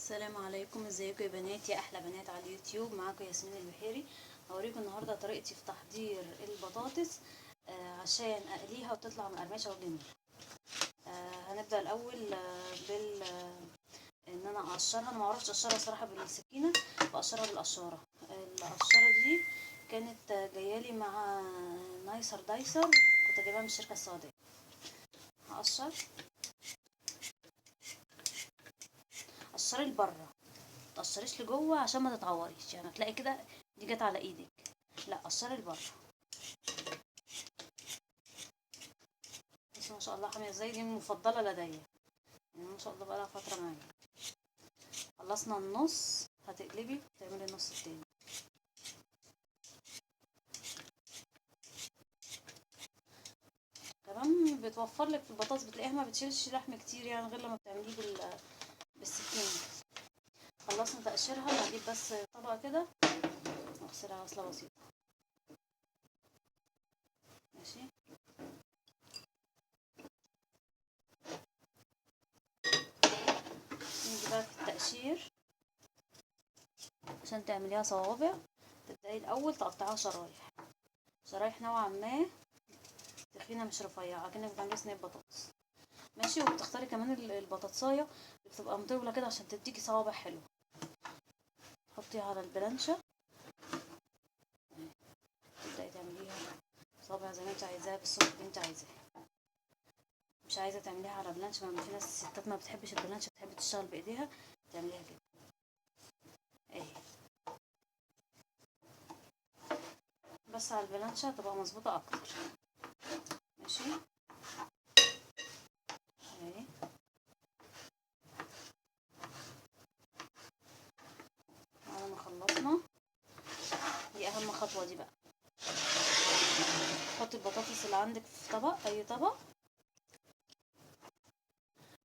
السلام عليكم، ازيكم يا بنات، يا احلى بنات على اليوتيوب. معاكم ياسمين البحيري. هوريكم النهارده طريقتي في تحضير البطاطس عشان اقليها وتطلع مقرمشه وجميله. هنبدا الاول ان انا اقشرها. انا ما اعرفش اقشرها صراحه بالسكينه، بقشرها بالقشاره. القشره دي كانت جايالي مع نايسر دايسر، كنت جايبها من الشركه السعوديه. هقشر قشري لبره، متقشريش لجوه عشان ما تتعوريش. يعني تلاقي كده دي جت على ايدك، لا قشري لبره. بس ما شاء الله حاميه ازاي، دي المفضله لدي يعني، ما شاء الله بقالها فتره معايا. خلصنا النص، هتقلبي تعملي النص التاني. كمان بتوفر لك في البطاطس، بتلاقيها ما بتشيلش لحم كتير يعني غير لما بتعمليه بالسكينه. خلصنا تقشيرها، هجيب بس طبقه كده واغسلها غسله بسيطه. ماشي، نيجي بقى في التقشير. عشان تعمليها صوابع تبداي الاول تقطعيها شرايح نوعا ما تخينه، مش رفيعه، اكنك بتعملي صينيه بطاطس. ماشي، وبتختاري كمان البطاطسايه اللي بتبقى مطوله كده عشان تديكي صوابع حلوه. حطيها على البلانشه، تبداي تعمليها صوابع زي ما انت عايزاها بالسمك اللي انت عايزاه. مش عايزه تعمليها على بلانش، ما في ناس الستات ما بتحبش البلانش، بتحب تشتغل بايديها، تعمليها كده اهي. بس على البلانشه تبقى مظبوطه اكتر. ماشي اهي. بعد ما خلصنا، دي اهم خطوه دي بقى. حطي البطاطس اللي عندك في طبق، اي طبق،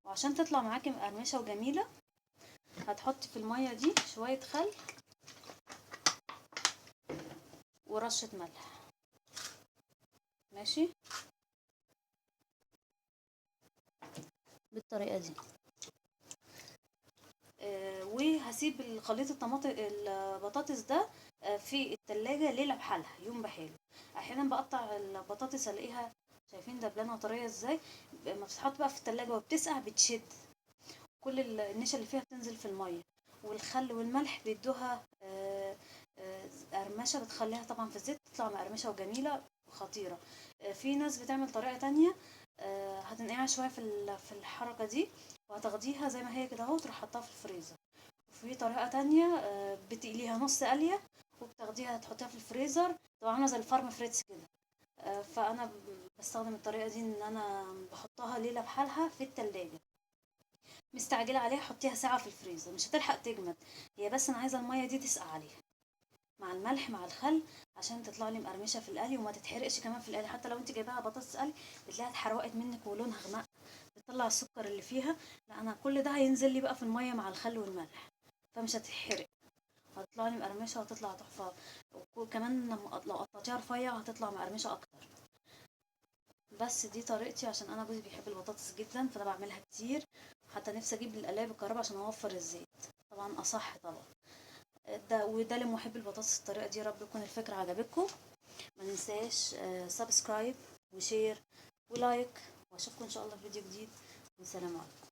وعشان تطلع معاكي مقرمشه وجميله هتحطي في الميه دي شويه خل ورشه ملح. ماشي، بالطريقه دي. وهسيب خليط البطاطس ده في التلاجة ليلة بحالها، يوم بحاله. احيانا بقطع البطاطس الاقيها، شايفين دبلانه طريه ازاي، لما بتتحط بقى في التلاجة وبتسقع بتشد، كل النشا اللي فيها بتنزل في الميه، والخل والملح بيدوها قرمشه، بتخليها طبعا في الزيت تطلع مقرمشه وجميله وخطيره. في ناس بتعمل طريقه تانية، هتنقعها شويه في الحركه دي، وهتاخديها زي ما هي كده اهو تروح حطها في الفريزر. وفي طريقه تانية بتقليها نص قليه وبتاخديها تحطيها في الفريزر، تبقى عامله زي الفارم فريتس كده. فانا بستخدم الطريقه دي، ان انا بحطها ليله بحالها في التلاجة. مستعجله عليها حطيها ساعه في الفريزر، مش هتلحق تجمد هي، بس انا عايزه الميه دي تسقع عليها مع الملح مع الخل عشان تطلع لي مقرمشه في القلي وما تتحرقش كمان في القلي. حتى لو انت جايباها بطاطس قلي بتلاقيها اتحرقت منك ولونها غمق، بتطلع السكر اللي فيها. لا، انا كل ده هينزل لي بقى في الميه مع الخل والملح، فمش هتتحرق، هتطلع لي مقرمشه وهتطلع تحفه. وكمان لو قطعتيها رفيع هتطلع مقرمشه اكتر. بس دي طريقتي عشان انا جوزي بيحب البطاطس جدا، فانا بعملها كتير. حتى نفسي اجيب القلايه بالكهرباء عشان اوفر الزيت، طبعا اصح طبعا. وده لمحب البطاطس الطريقه دي. يا رب تكون الفكره عجبتكم. ما ننساش سبسكرايب وشير ولايك، واشوفكم ان شاء الله في فيديو جديد، والسلام عليكم.